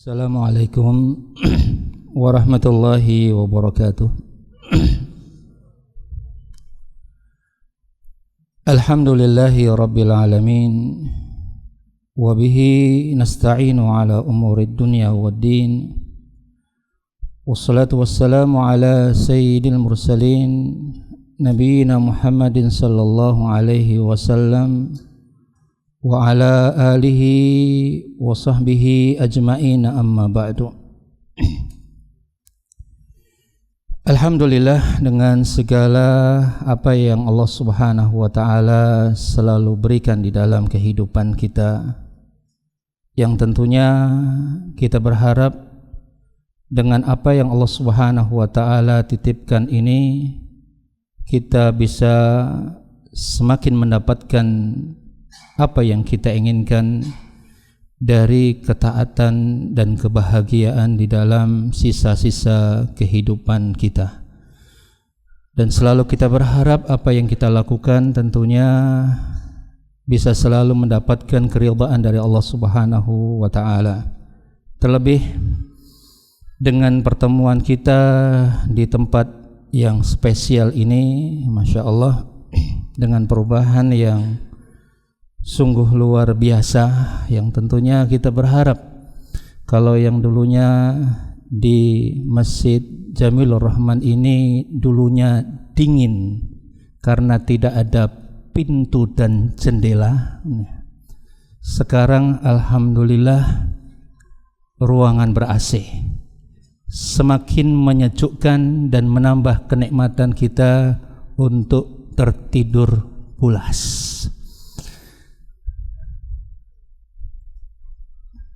Assalamualaikum warahmatullahi wabarakatuh. Alhamdulillahi rabbil alamin, wa bihi nasta'inu ala umurid dunya waddin. Wassalatu wassalamu ala sayyidil mursalin nabiyina Muhammadin sallallahu alaihi wasallam wa ala alihi wa sahbihi ajma'in, amma ba'du. Alhamdulillah, dengan segala apa yang Allah Subhanahu wa ta'ala selalu berikan di dalam kehidupan kita, yang tentunya kita berharap dengan apa yang Allah Subhanahu wa ta'ala titipkan ini, kita bisa semakin mendapatkan apa yang kita inginkan dari ketaatan dan kebahagiaan di dalam sisa-sisa kehidupan kita. Dan selalu kita berharap apa yang kita lakukan tentunya bisa selalu mendapatkan keridhaan dari Allah Subhanahu wa ta'ala. Terlebih dengan pertemuan kita di tempat yang spesial ini, Masya Allah, dengan perubahan yang sungguh luar biasa, yang tentunya kita berharap kalau yang dulunya di Masjid Jamilur Rahman ini dulunya dingin karena tidak ada pintu dan jendela, sekarang alhamdulillah ruangan ber-AC, semakin menyejukkan dan menambah kenikmatan kita untuk tertidur pulas.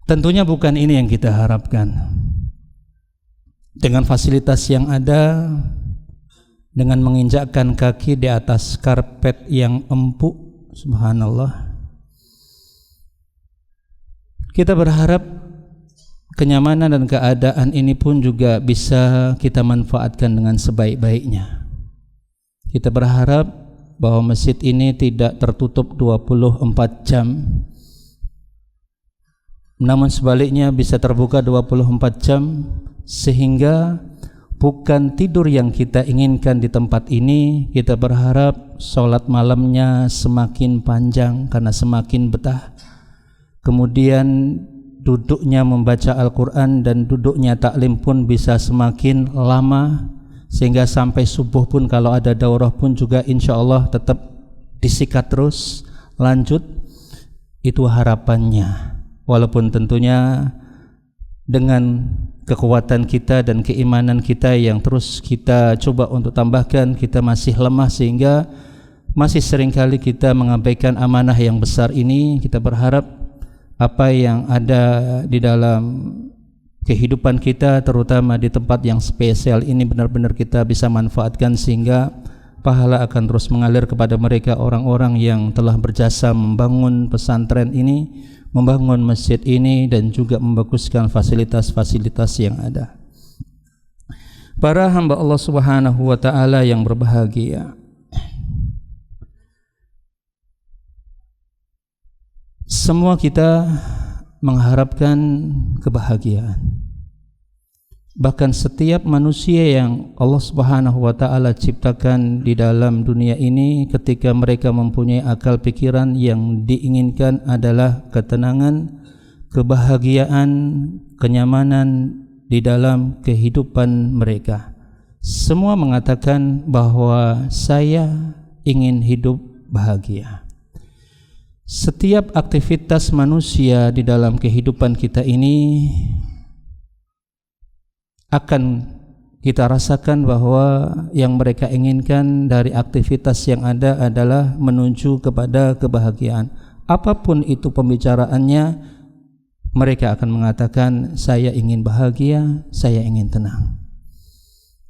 Tentunya bukan ini yang kita harapkan. Dengan fasilitas yang ada, dengan menginjakkan kaki di atas karpet yang empuk, subhanallah, kita berharap kenyamanan dan keadaan ini pun juga bisa kita manfaatkan dengan sebaik-baiknya. Kita berharap bahwa masjid ini tidak tertutup 24 jam, namun sebaliknya bisa terbuka 24 jam, sehingga bukan tidur yang kita inginkan di tempat ini. Kita berharap sholat malamnya semakin panjang karena semakin betah, kemudian duduknya membaca Al-Quran dan duduknya taklim pun bisa semakin lama, sehingga sampai subuh pun kalau ada daurah pun juga insya Allah tetap disikat terus lanjut. Itu harapannya. Walaupun tentunya dengan kekuatan kita dan keimanan kita yang terus kita coba untuk tambahkan, kita masih lemah sehingga masih seringkali kita mengabaikan amanah yang besar ini. Kita berharap apa yang ada di dalam kehidupan kita, terutama di tempat yang spesial ini, benar-benar kita bisa manfaatkan sehingga pahala akan terus mengalir kepada mereka, orang-orang yang telah berjasa membangun pesantren ini, membangun masjid ini, dan juga membaguskan fasilitas-fasilitas yang ada. Para hamba Allah Subhanahu wa ta'ala yang berbahagia, semua kita mengharapkan kebahagiaan. Bahkan setiap manusia yang Allah Subhanahu wa ta'ala ciptakan di dalam dunia ini, ketika mereka mempunyai akal pikiran, yang diinginkan adalah ketenangan, kebahagiaan, kenyamanan di dalam kehidupan mereka. Semua mengatakan bahwa saya ingin hidup bahagia. Setiap aktivitas manusia di dalam kehidupan kita ini akan kita rasakan bahwa yang mereka inginkan dari aktivitas yang ada adalah menuju kepada kebahagiaan. Apapun itu pembicaraannya, mereka akan mengatakan saya ingin bahagia, saya ingin tenang.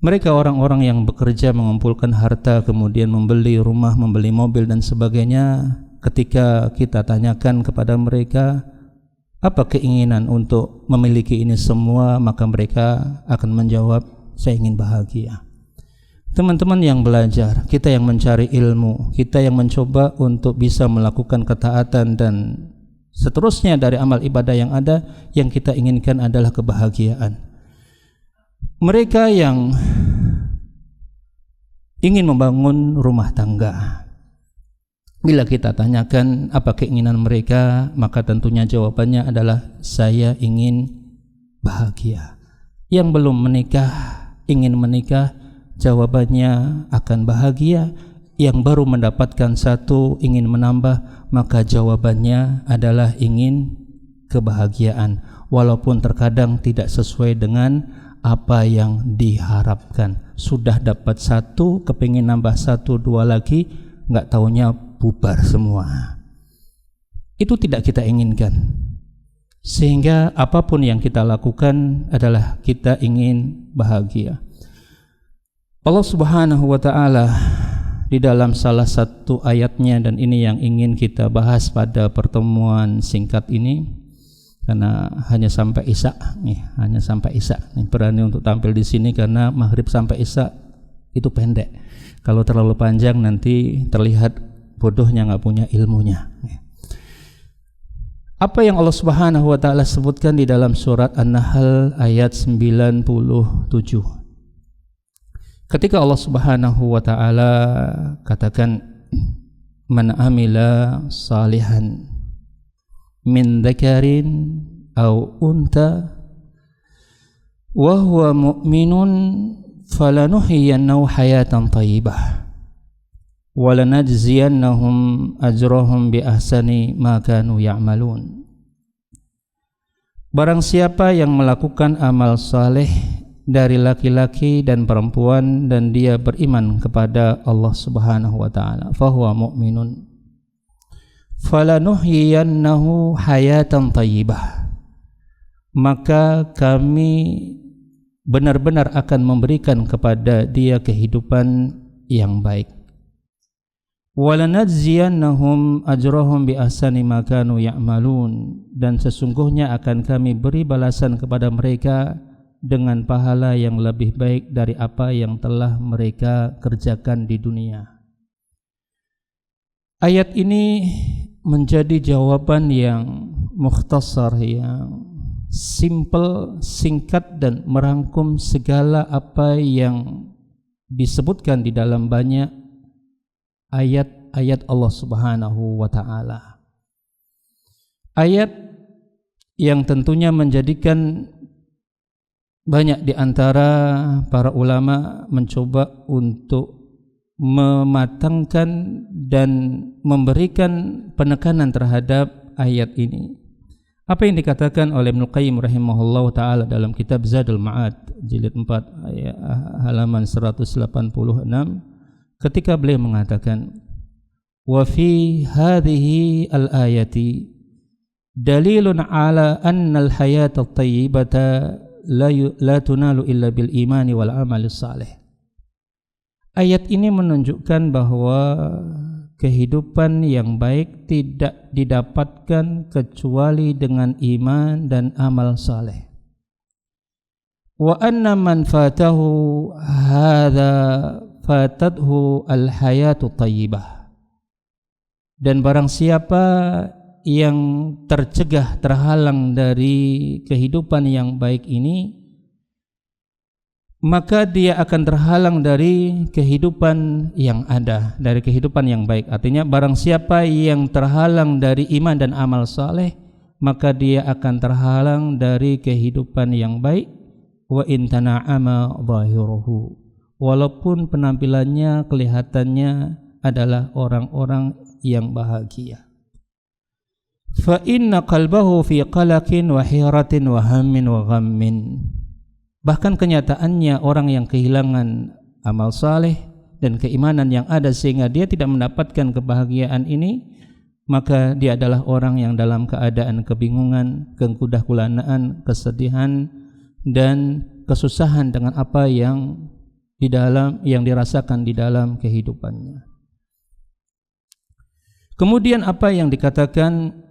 Mereka orang-orang yang bekerja mengumpulkan harta, kemudian membeli rumah, membeli mobil dan sebagainya. Ketika kita tanyakan kepada mereka apa keinginan untuk memiliki ini semua, maka mereka akan menjawab, saya ingin bahagia. Teman-teman yang belajar, kita yang mencari ilmu, kita yang mencoba untuk bisa melakukan ketaatan dan Seterusnya dari amal ibadah yang ada, yang kita inginkan adalah kebahagiaan. Mereka yang ingin membangun rumah tangga, bila kita tanyakan apa keinginan mereka, maka tentunya jawabannya adalah saya ingin bahagia. Yang belum menikah, ingin menikah, jawabannya akan bahagia. Yang baru mendapatkan satu, ingin menambah, maka jawabannya adalah ingin kebahagiaan, walaupun terkadang tidak sesuai dengan apa yang diharapkan. Sudah dapat satu, kepingin nambah satu, dua lagi, nggak taunya bubar semua. Itu tidak kita inginkan. Sehingga apapun yang kita lakukan adalah kita ingin bahagia. Allah Subhanahu wa ta'ala di dalam salah satu ayatnya, dan ini yang ingin kita bahas pada pertemuan singkat ini, karena hanya sampai Isya nih, hanya sampai Isya nih, berani untuk tampil di sini karena maghrib sampai Isya itu pendek. Kalau terlalu panjang nanti terlihat bodohnya, nggak punya ilmunya. Apa yang Allah Subhanahu wa ta'ala sebutkan di dalam surat An-Nahl ayat 97. Ketika Allah Subhanahu wa ta'ala katakan, man amila salihan min dzakarin aw unta wa huwa mu'minun falanuhyiyannahu hayatan thayyibah wa lanajziyannahum ajrahum bi ahsani ma kanu ya'malun. Barang siapa yang melakukan amal saleh dari laki-laki dan perempuan dan dia beriman kepada Allah Subhanahu wa ta'ala, fahuwa mu'minun falanuhyiyannahu hayatan thayyibah, maka kami benar-benar akan memberikan kepada dia kehidupan yang baik. Walanajziyannahum ajrahum bi ahsani ma kanu ya'malun, dan sesungguhnya akan kami beri balasan kepada mereka dengan pahala yang lebih baik dari apa yang telah mereka kerjakan di dunia. Ayat ini menjadi jawaban yang mukhtasar, yang simple, singkat, dan merangkum segala apa yang disebutkan di dalam banyak ayat-ayat Allah Subhanahu wa ta'ala. Ayat yang tentunya menjadikan banyak di antara para ulama mencoba untuk mematangkan dan memberikan penekanan terhadap ayat ini. Apa yang dikatakan oleh Ibnu Qayyim rahimahullah ta'ala dalam kitab Zadul Ma'ad jilid 4 ayat halaman 186, ketika beliau mengatakan, wa fi hadhihi al-ayati dalilun ala anna al-hayata at-tayyibata la tunalu illa bil imani wal amali salih. Ayat ini menunjukkan bahwa kehidupan yang baik tidak didapatkan kecuali dengan iman dan amal saleh. Wa anna man fatahu hadza fatathu al hayatu thayyibah. Dan barang siapa yang tercegah, terhalang dari kehidupan yang baik ini, maka dia akan terhalang dari kehidupan yang ada, dari kehidupan yang baik. Artinya barang siapa yang terhalang dari iman dan amal saleh, maka dia akan terhalang dari kehidupan yang baik. Wa in tana'ama zahiruhu, walaupun penampilannya, kelihatannya adalah orang-orang yang bahagia. Fa inna qalbahu fi qalaqin wa hiratin wa hammin wa ghammin. Bahkan kenyataannya orang yang kehilangan amal saleh dan keimanan yang ada sehingga dia tidak mendapatkan kebahagiaan ini, maka dia adalah orang yang dalam keadaan kebingungan, kegundah-gulanaan, kesedihan, dan kesusahan dengan apa yang dirasakan di dalam kehidupannya. Kemudian apa yang dikatakan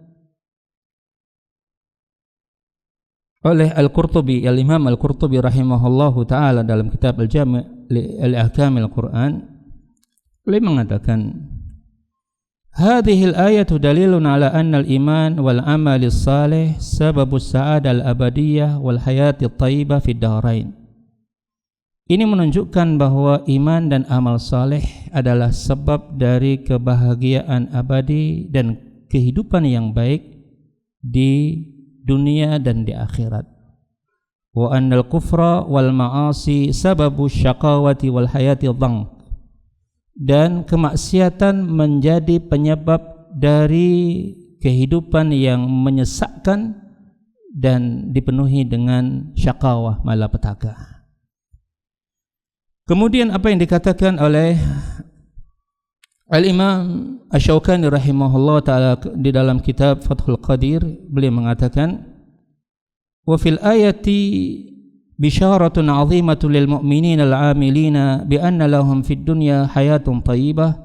oleh Al-Qurtubi, Al-Imam Al-Qurtubi rahimahullahu ta'ala dalam kitab Al-Jami' li Ahkamil Quran, beliau mengatakan, Hadhil ayatu dalilun ala anna al-iman wal amali salih sababus sa'adah al-abadiyah wal hayati thayyibah fid darain. Ini menunjukkan bahwa iman dan amal saleh adalah sebab dari kebahagiaan abadi dan kehidupan yang baik di dunia dan di akhirat. Wa annal kufra wal ma'asi sababu syaqawati wal hayati dhank. Dan kemaksiatan menjadi penyebab dari kehidupan yang menyesakkan dan dipenuhi dengan syaqawah, malapetaka. Kemudian apa yang dikatakan oleh Al-Imam Asy-Syaukani rahimahullah ta'ala di dalam kitab Fathul Qadir, beliau mengatakan wa fil ayati bisyaratun 'azimatun lil mu'minina al-'amilina bi anna lahum fid dunya hayatun thayyibah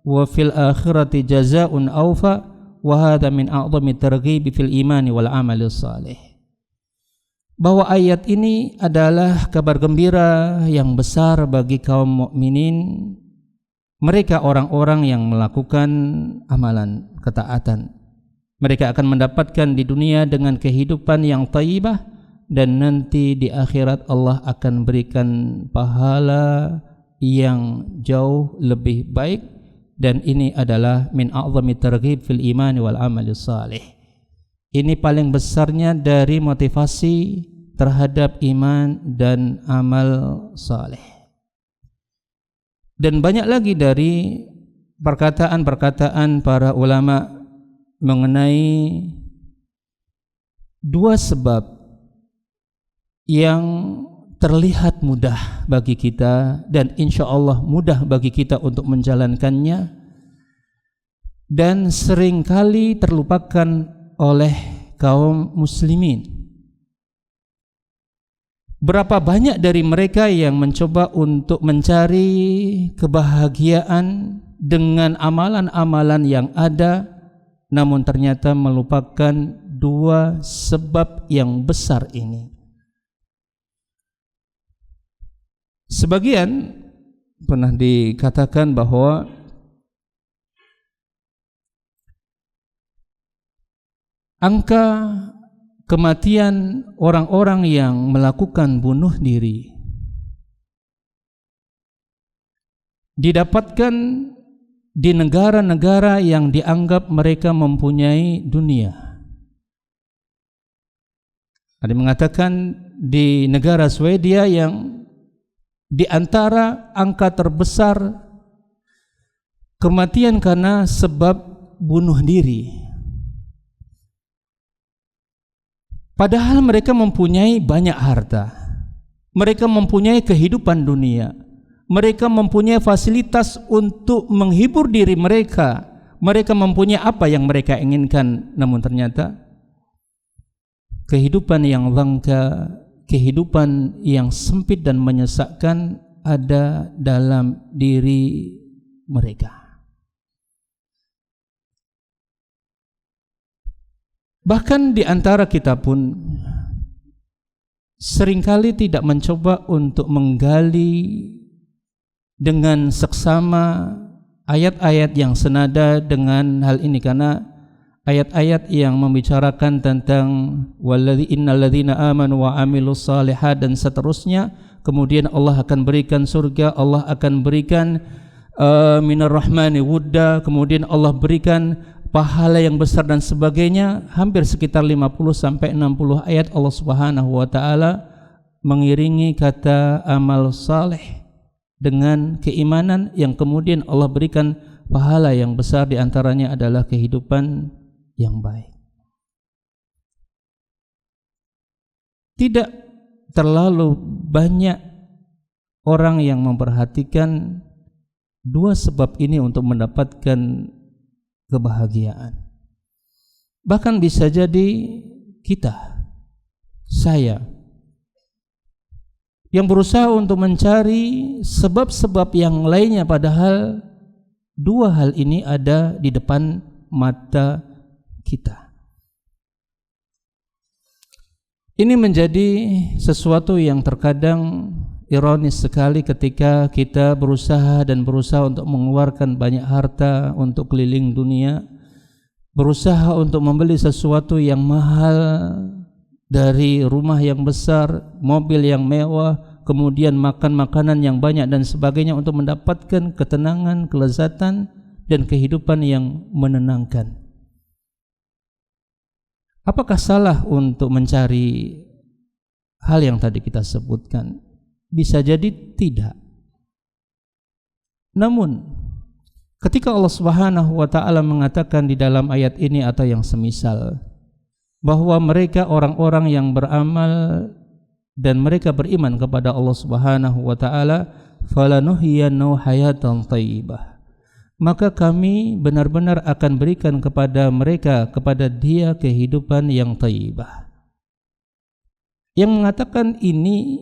wa fil akhirati jazaa'un awfa wa hadha min a'zami targhib fil imani wal 'amali shalih. Bahwa ayat ini adalah kabar gembira yang besar bagi kaum mukminin, mereka orang-orang yang melakukan amalan ketaatan. Mereka akan mendapatkan di dunia dengan kehidupan yang thayyibah, dan nanti di akhirat Allah akan berikan pahala yang jauh lebih baik, dan ini adalah min a'zami targhib fil imani wal amali shalih. Ini paling besarnya dari motivasi terhadap iman dan amal saleh. Dan banyak lagi dari perkataan-perkataan para ulama mengenai dua sebab yang terlihat mudah bagi kita dan insya Allah mudah bagi kita untuk menjalankannya, dan seringkali terlupakan oleh kaum muslimin. Berapa banyak dari mereka yang mencoba untuk mencari kebahagiaan dengan amalan-amalan yang ada, namun ternyata melupakan dua sebab yang besar ini. Sebagian pernah dikatakan bahwa angka kematian orang-orang yang melakukan bunuh diri didapatkan di negara-negara yang dianggap mereka mempunyai dunia. Ada yang mengatakan di negara Swedia yang di antara angka terbesar kematian karena sebab bunuh diri. Padahal mereka mempunyai banyak harta, mereka mempunyai kehidupan dunia, mereka mempunyai fasilitas untuk menghibur diri mereka, mereka mempunyai apa yang mereka inginkan, namun ternyata kehidupan yang langka, kehidupan yang sempit dan menyesakkan ada dalam diri mereka. Bahkan di antara kita pun seringkali tidak mencoba untuk menggali dengan seksama ayat-ayat yang senada dengan hal ini, karena ayat-ayat yang membicarakan tentang walladzi innalladzina amanu wa amilus shalihat dan seterusnya, kemudian Allah akan berikan surga, Allah akan berikan minar rahmani wudda, kemudian Allah berikan pahala yang besar dan sebagainya. Hampir sekitar 50-60 ayat Allah Subhanahu wa taala mengiringi kata amal saleh dengan keimanan yang kemudian Allah berikan pahala yang besar, di antaranya adalah kehidupan yang baik. Tidak terlalu banyak orang yang memperhatikan dua sebab ini untuk mendapatkan kebahagiaan. Bahkan bisa jadi kita, saya, yang berusaha untuk mencari sebab-sebab yang lainnya, padahal dua hal ini ada di depan mata kita. Ini menjadi sesuatu yang terkadang ironis sekali ketika kita berusaha untuk mengeluarkan banyak harta untuk keliling dunia, berusaha untuk membeli sesuatu yang mahal, dari rumah yang besar, mobil yang mewah, kemudian makan makanan yang banyak dan sebagainya untuk mendapatkan ketenangan, kelezatan dan kehidupan yang menenangkan. Apakah salah untuk mencari hal yang tadi kita sebutkan? Bisa jadi tidak. Namun ketika Allah Subhanahu wa taala mengatakan di dalam ayat ini atau yang semisal bahwa mereka orang-orang yang beramal dan mereka beriman kepada Allah Subhanahu wa taala, falanuhyiyannahu hayatan thayyibah, maka kami benar-benar akan berikan kepada mereka, kepada dia kehidupan yang thayyibah. Yang mengatakan ini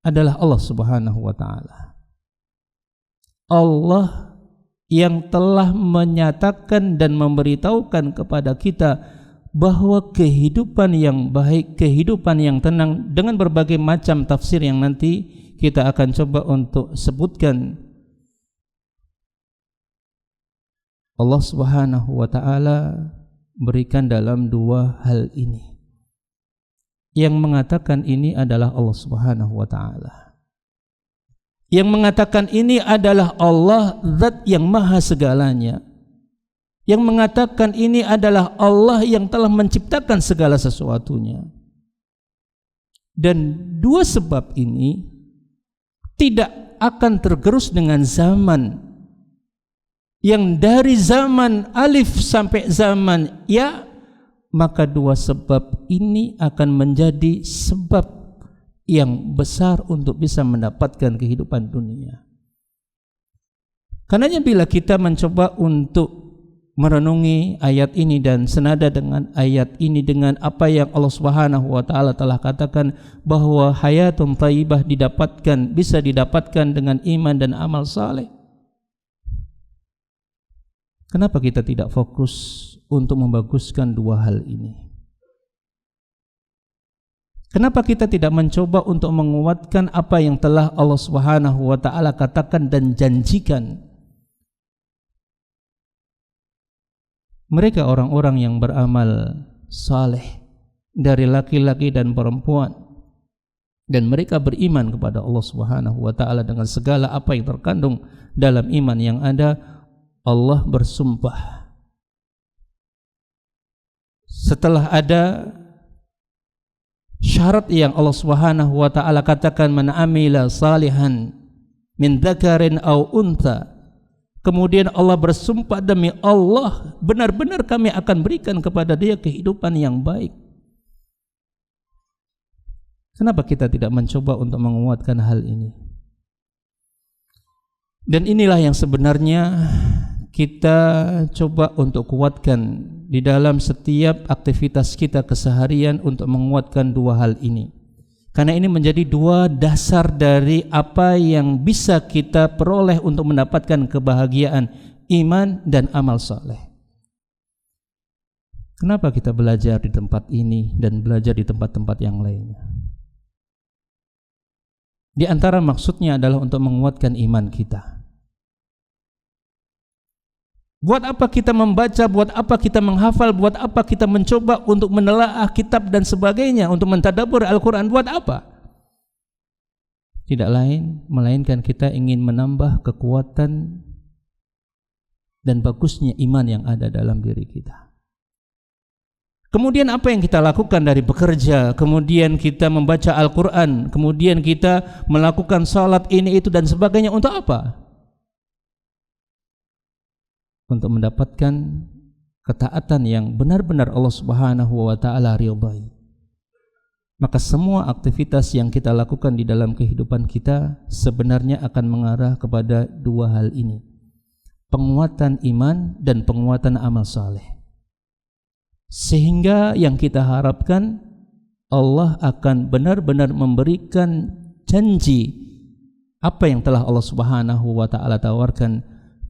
adalah Allah Subhanahu wa taala. Allah yang telah menyatakan dan memberitahukan kepada kita bahwa kehidupan yang baik, kehidupan yang tenang, dengan berbagai macam tafsir yang nanti kita akan coba untuk sebutkan. Allah Subhanahu wa taala berikan dalam dua hal ini. Yang mengatakan ini adalah Allah Subhanahu wa taala. Yang mengatakan ini adalah Allah, zat yang maha segalanya. Yang mengatakan ini adalah Allah yang telah menciptakan segala sesuatunya. Dan dua sebab ini tidak akan tergerus dengan zaman, yang dari zaman alif sampai zaman ya, maka dua sebab ini akan menjadi sebab yang besar untuk bisa mendapatkan kehidupan dunia. Karenanya bila kita mencoba untuk merenungi ayat ini dan senada dengan ayat ini dengan apa yang Allah Subhanahu wa taala telah katakan bahwa hayatun thayyibah bisa didapatkan dengan iman dan amal saleh. Kenapa kita tidak fokus untuk membaguskan dua hal ini? Kenapa kita tidak mencoba untuk menguatkan apa yang telah Allah Subhanahu wa taala katakan dan janjikan? Mereka orang-orang yang beramal saleh dari laki-laki dan perempuan, dan mereka beriman kepada Allah Subhanahu wa taala dengan segala apa yang terkandung dalam iman yang ada. Allah bersumpah setelah ada syarat yang Allah Subhanahu wa taala katakan, man amila salihan min dzakarin aw untha. Kemudian Allah bersumpah, demi Allah benar-benar kami akan berikan kepada dia kehidupan yang baik. Kenapa kita tidak mencoba untuk menguatkan hal ini? Dan inilah yang sebenarnya kita coba untuk kuatkan di dalam setiap aktivitas kita keseharian untuk menguatkan dua hal ini. Karena ini menjadi dua dasar dari apa yang bisa kita peroleh untuk mendapatkan kebahagiaan, iman dan amal saleh. Kenapa kita belajar di tempat ini dan belajar di tempat-tempat yang lainnya? Di antara maksudnya adalah untuk menguatkan iman kita. Buat apa kita membaca, buat apa kita menghafal, buat apa kita mencoba untuk menelaah kitab dan sebagainya, untuk mentadabbur Al-Quran, buat apa? Tidak lain melainkan kita ingin menambah kekuatan dan bagusnya iman yang ada dalam diri kita. Kemudian apa yang kita lakukan dari bekerja, kemudian kita membaca Al-Quran, kemudian kita melakukan salat ini itu dan sebagainya, untuk apa? Untuk mendapatkan ketaatan yang benar-benar Allah Subhanahu wa taala ridhai. Maka semua aktivitas yang kita lakukan di dalam kehidupan kita sebenarnya akan mengarah kepada dua hal ini: penguatan iman dan penguatan amal saleh. Sehingga yang kita harapkan, Allah akan benar-benar memberikan janji apa yang telah Allah Subhanahu wa taala tawarkan,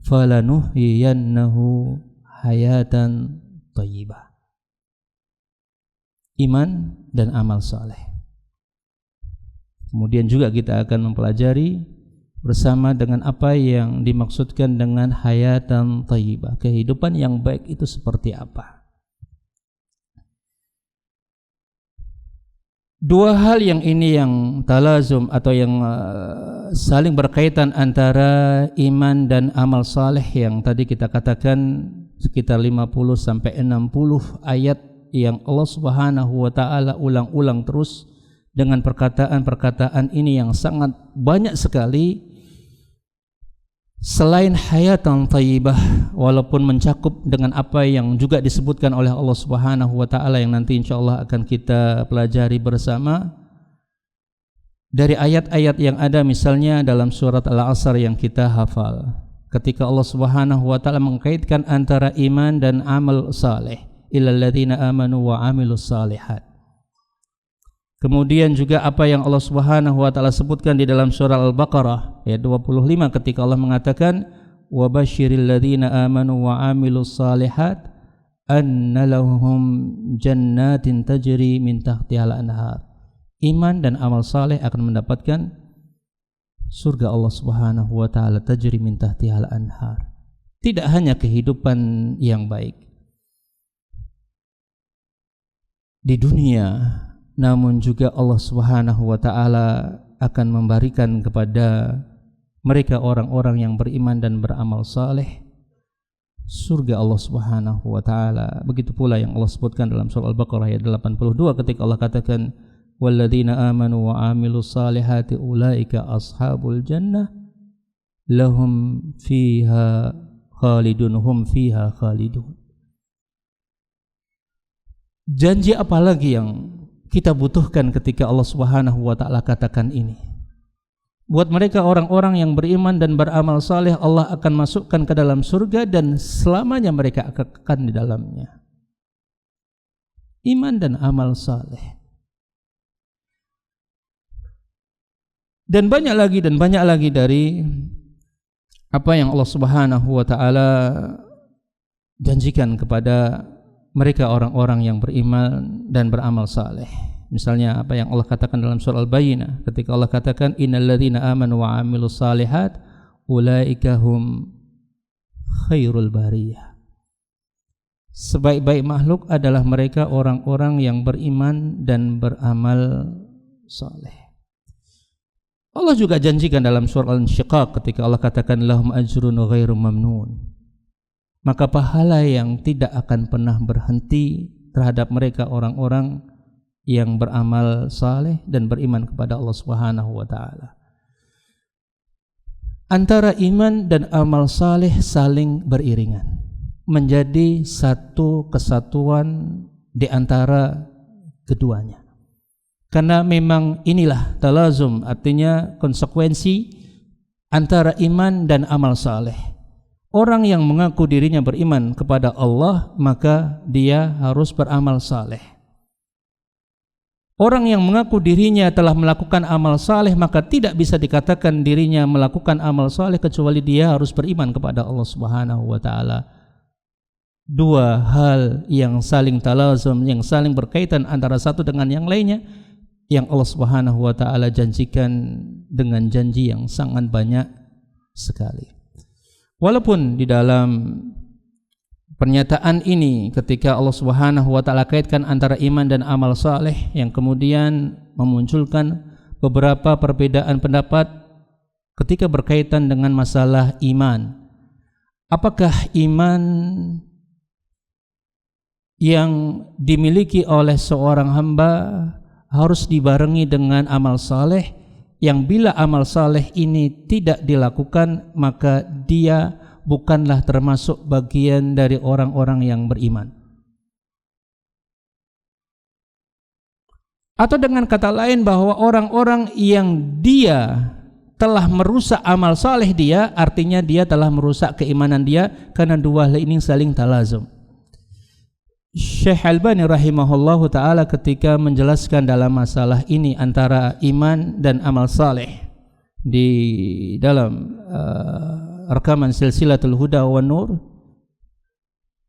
falanuhyiyannahu hayatan thayyibah. Iman dan amal saleh. Kemudian juga kita akan mempelajari bersama dengan apa yang dimaksudkan dengan hayatan thayyibah, kehidupan yang baik itu seperti apa. Dua hal yang ini yang talazum atau yang saling berkaitan antara iman dan amal saleh yang tadi kita katakan sekitar 50 sampai 60 ayat yang Allah Subhanahu wa taala ulang-ulang terus dengan perkataan-perkataan ini yang sangat banyak sekali. Selain hayatan thayyibah, walaupun mencakup dengan apa yang juga disebutkan oleh Allah Subhanahu wa taala yang nanti insyaallah akan kita pelajari bersama dari ayat-ayat yang ada misalnya dalam surat Al-Asr yang kita hafal, ketika Allah Subhanahu wa taala mengkaitkan antara iman dan amal saleh, illal ladzina amanu wa amilus salihat. Kemudian juga apa yang Allah Subhanahu wa taala sebutkan di dalam surah Al-Baqarah ayat 25 ketika Allah mengatakan wa basyiril ladzina amanu wa amilus salihat anna lahum jannatin tajri min tahtihal anhar. Iman dan amal saleh akan mendapatkan surga Allah Subhanahu wa taala tajri min tahtihal anhar. Tidak hanya kehidupan yang baik di dunia, namun juga Allah Subhanahu wa taala akan memberikan kepada mereka orang-orang yang beriman dan beramal saleh surga Allah Subhanahu wa taala. Begitu pula yang Allah sebutkan dalam surah Al-Baqarah ayat 82 ketika Allah katakan walladzina amanu wa amilus salihati ulaika ashabul jannah lahum fiha khalidun hum fiha khalidun. Janji apa lagi yang kita butuhkan ketika Allah Subhanahu wa taala katakan ini? Buat mereka orang-orang yang beriman dan beramal saleh, Allah akan masukkan ke dalam surga dan selamanya mereka akan kekal di dalamnya. Iman dan amal saleh. Dan banyak lagi dari apa yang Allah Subhanahu wa taala janjikan kepada mereka orang-orang yang beriman dan beramal saleh. Misalnya apa yang Allah katakan dalam surah Al-Bayyinah ketika Allah katakan innal ladzina amanu wa amilus salihat ulaika hum khairul bariyah. Sebaik-baik makhluk adalah mereka orang-orang yang beriman dan beramal saleh. Allah juga janjikan dalam surah Al-Insyiqaq ketika Allah katakan lahum ajrun ghairu mamnun. Maka pahala yang tidak akan pernah berhenti terhadap mereka orang-orang yang beramal saleh dan beriman kepada Allah Subhanahu wa taala. Antara iman dan amal saleh saling beriringan, menjadi satu kesatuan di antara keduanya. Karena memang inilah talazum, artinya konsekuensi antara iman dan amal saleh. Orang yang mengaku dirinya beriman kepada Allah, maka dia harus beramal saleh. Orang yang mengaku dirinya telah melakukan amal saleh, maka tidak bisa dikatakan dirinya melakukan amal saleh kecuali dia harus beriman kepada Allah Subhanahu wa taala. Dua hal yang saling talazum, yang saling berkaitan antara satu dengan yang lainnya, yang Allah Subhanahu wa taala janjikan dengan janji yang sangat banyak sekali. Walaupun di dalam pernyataan ini ketika Allah Subhanahu wa taala kaitkan antara iman dan amal saleh yang kemudian memunculkan beberapa perbedaan pendapat ketika berkaitan dengan masalah iman. Apakah iman yang dimiliki oleh seorang hamba harus dibarengi dengan amal saleh? Yang bila amal saleh ini tidak dilakukan, maka dia bukanlah termasuk bagian dari orang-orang yang beriman. Atau dengan kata lain bahwa orang-orang yang dia telah merusak amal saleh dia, artinya dia telah merusak keimanan dia, karena dua hal ini saling talazum. Syekh Albani rahimahullahu ta'ala ketika menjelaskan dalam masalah ini antara iman dan amal saleh di dalam rekaman Silsilatul Huda wan Nur,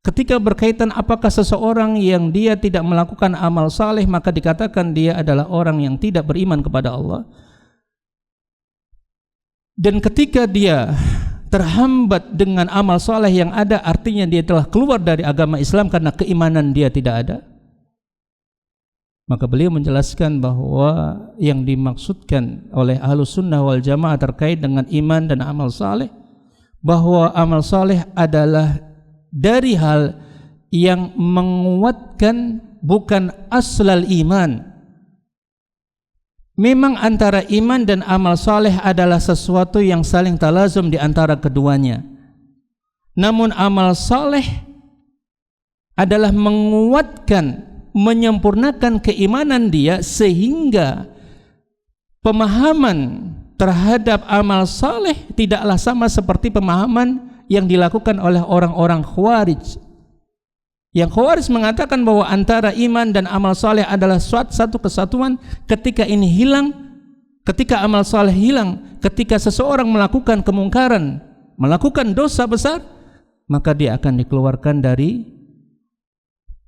ketika berkaitan apakah seseorang yang dia tidak melakukan amal saleh maka dikatakan dia adalah orang yang tidak beriman kepada Allah, Dan ketika dia terhambat dengan amal soleh yang ada, artinya dia telah keluar dari agama Islam karena keimanan dia tidak ada. Maka beliau menjelaskan bahwa yang dimaksudkan oleh Ahlus Sunnah wal Jamaah terkait dengan iman dan amal soleh, bahwa amal soleh adalah dari hal yang menguatkan, bukan aslal iman. Memang antara iman dan amal soleh adalah sesuatu yang saling talazum di antara keduanya. Namun amal soleh adalah menguatkan, menyempurnakan keimanan dia, sehingga pemahaman terhadap amal soleh tidaklah sama seperti pemahaman yang dilakukan oleh orang-orang Khawarij. Yang Khawarij mengatakan bahwa antara iman dan amal soleh adalah satu kesatuan. Ketika ini hilang, ketika amal soleh hilang, ketika seseorang melakukan kemungkaran, melakukan dosa besar, maka dia akan dikeluarkan dari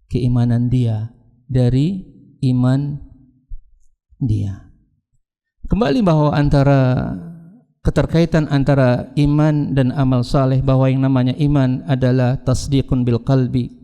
keimanan dia, dari iman dia. Kembali bahwa antara keterkaitan antara iman dan amal saleh, bahwa yang namanya iman adalah tasdiqun bil qalbi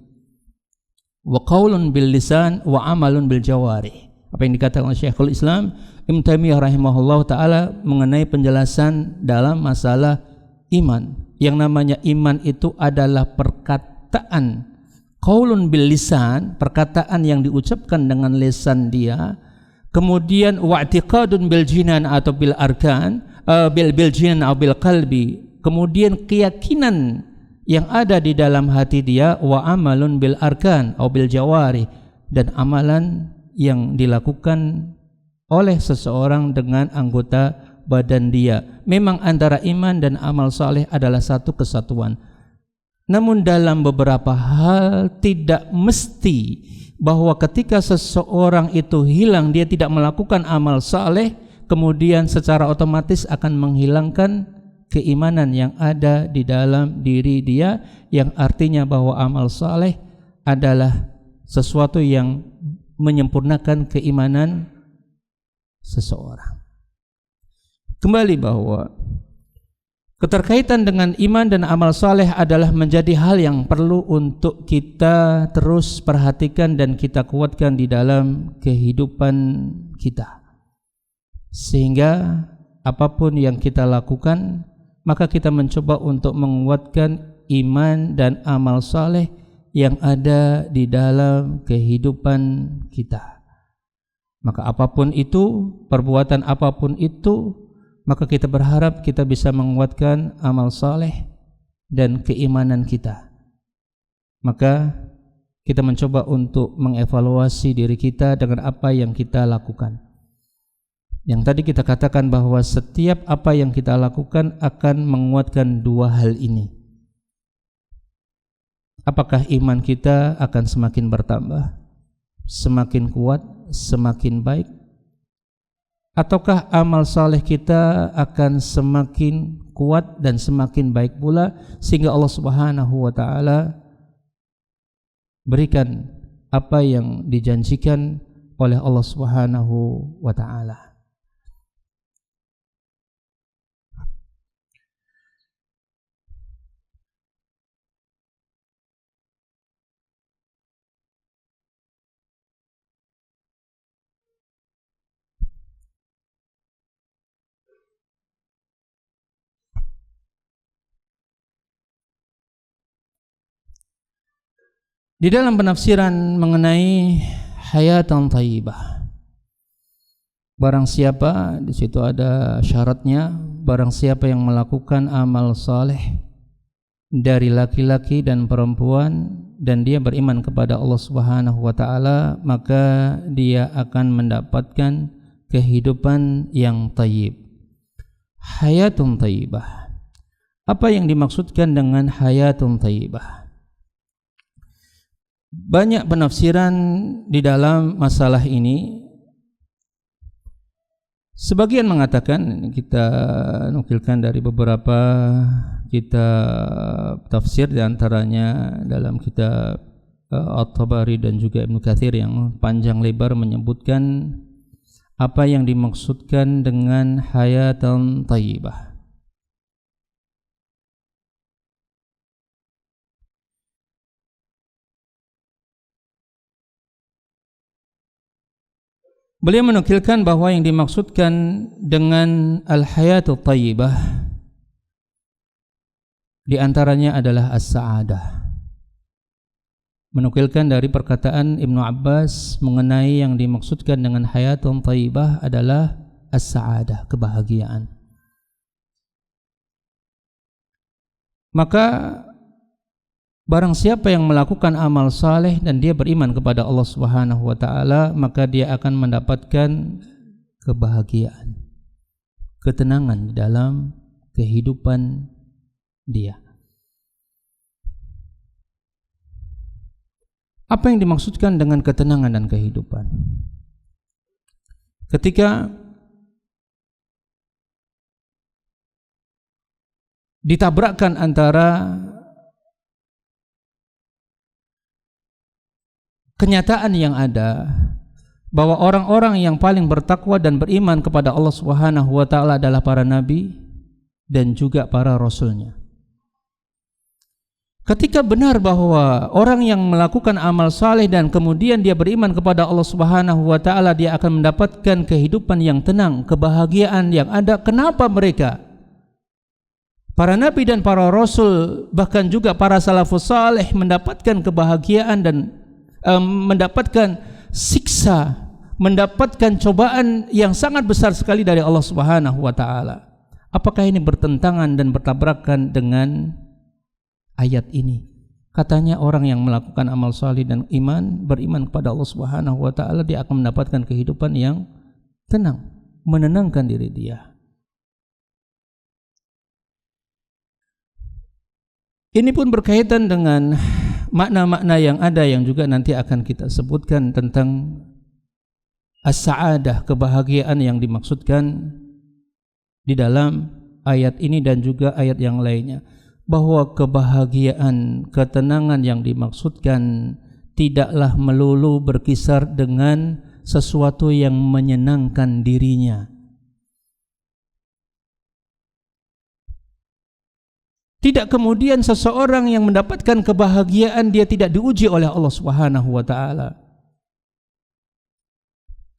wa qaulun bil lisan wa amalun bil jawari. Apa yang dikatakan oleh Syekhul Islam Ibnu Taimiyah rahimahullah taala mengenai penjelasan dalam masalah iman. Yang namanya iman itu adalah perkataan, qaulun bil lisan, perkataan yang diucapkan dengan lisan dia, kemudian wa'tiqadun bil jinan atau bil arkan, bil jinan atau bil qalbi, kemudian keyakinan yang ada di dalam hati dia, wa amalun bil arkan atau bil jawari, dan amalan yang dilakukan oleh seseorang dengan anggota badan dia. Memang antara iman dan amal saleh adalah satu kesatuan. Namun dalam beberapa hal tidak mesti bahwa ketika seseorang itu hilang, dia tidak melakukan amal saleh, kemudian secara otomatis akan menghilangkan keimanan yang ada di dalam diri dia, yang artinya bahwa amal saleh adalah sesuatu yang menyempurnakan keimanan seseorang. Kembali bahwa keterkaitan dengan iman dan amal saleh adalah menjadi hal yang perlu untuk kita terus perhatikan dan kita kuatkan di dalam kehidupan kita, sehingga apapun yang kita lakukan, maka kita mencoba untuk menguatkan iman dan amal saleh yang ada di dalam kehidupan kita. Maka apapun itu, perbuatan apapun itu, maka kita berharap kita bisa menguatkan amal saleh dan keimanan kita. Maka kita mencoba untuk mengevaluasi diri kita dengan apa yang kita lakukan. Yang tadi kita katakan bahwa setiap apa yang kita lakukan akan menguatkan dua hal ini. Apakah iman kita akan semakin bertambah, semakin kuat, semakin baik, ataukah amal saleh kita akan semakin kuat dan semakin baik pula, sehingga Allah Subhanahu wa taala berikan apa yang dijanjikan oleh Allah Subhanahu wa taala. Di dalam penafsiran mengenai hayatan thayyibah, barang siapa, di situ ada syaratnya, barang siapa yang melakukan amal saleh dari laki-laki dan perempuan dan dia beriman kepada Allah Subhanahu wa taala, maka dia akan mendapatkan kehidupan yang thayyib. Hayatun thayyibah. Apa yang dimaksudkan dengan hayatun thayyibah? Banyak penafsiran di dalam masalah ini. Sebagian mengatakan, kita nukilkan dari beberapa kitab tafsir, di antaranya dalam kitab At-Tabari dan juga Ibnu Katsir yang panjang lebar menyebutkan apa yang dimaksudkan dengan hayatan thayyibah. Beliau menukilkan bahwa yang dimaksudkan dengan al-hayatul thayyibah di antaranya adalah as-sa'adah. Menukilkan dari perkataan Ibnu Abbas mengenai yang dimaksudkan dengan hayatun thayyibah adalah as-sa'adah, kebahagiaan. Maka barang siapa yang melakukan amal saleh dan dia beriman kepada Allah Subhanahu wa taala, maka dia akan mendapatkan kebahagiaan, ketenangan di dalam kehidupan dia. Apa yang dimaksudkan dengan ketenangan dan kehidupan? Ketika ditabrakkan antara kenyataan yang ada bahwa orang-orang yang paling bertakwa dan beriman kepada Allah Subhanahu wa taala adalah para nabi dan juga para rasulnya. Ketika benar bahwa orang yang melakukan amal saleh dan kemudian dia beriman kepada Allah Subhanahu wa taala, dia akan mendapatkan kehidupan yang tenang, kebahagiaan yang ada. Kenapa mereka, para nabi dan para rasul, bahkan juga para salafus saleh mendapatkan kebahagiaan dan mendapatkan siksa, mendapatkan cobaan yang sangat besar sekali dari Allah Subhanahu wa taala? Apakah ini bertentangan dan bertabrakan dengan ayat ini? Katanya orang yang melakukan amal saleh dan beriman kepada Allah Subhanahu wa taala, dia akan mendapatkan kehidupan yang tenang, menenangkan diri dia. Ini pun berkaitan dengan makna-makna yang ada yang juga nanti akan kita sebutkan tentang as-sa'adah, kebahagiaan yang dimaksudkan di dalam ayat ini dan juga ayat yang lainnya. Bahwa kebahagiaan, ketenangan yang dimaksudkan tidaklah melulu berkisar dengan sesuatu yang menyenangkan dirinya. Tidak kemudian seseorang yang mendapatkan kebahagiaan dia tidak diuji oleh Allah Subhanahu wa taala.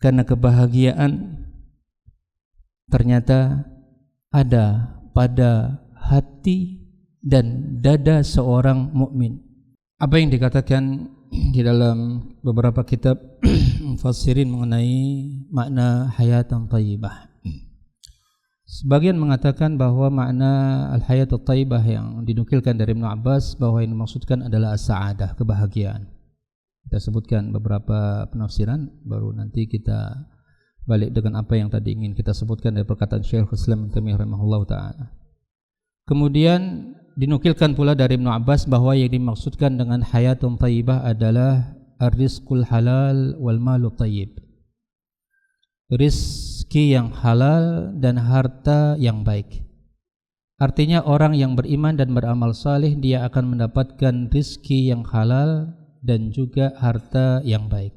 Karena kebahagiaan ternyata ada pada hati dan dada seorang mukmin. Apa yang dikatakan di dalam beberapa kitab mufassirin mengenai makna hayatan thayyibah. Sebagian mengatakan bahwa makna al-hayatul thayyibah yang dinukilkan dari Ibnu Abbas bahwa yang dimaksudkan adalah as-sa'adah, kebahagiaan. Kita sebutkan beberapa penafsiran, baru nanti kita balik dengan apa yang tadi ingin kita sebutkan dari perkataan Syekhul Islam Ibnu Taimiyah rahimahullahu taala. Kemudian dinukilkan pula dari Ibnu Abbas bahwa yang dimaksudkan dengan hayatun thayyibah adalah ar-rizqul halal wal malu thayyib. Rizki yang halal dan harta yang baik. Artinya orang yang beriman dan beramal saleh dia akan mendapatkan rizki yang halal dan juga harta yang baik.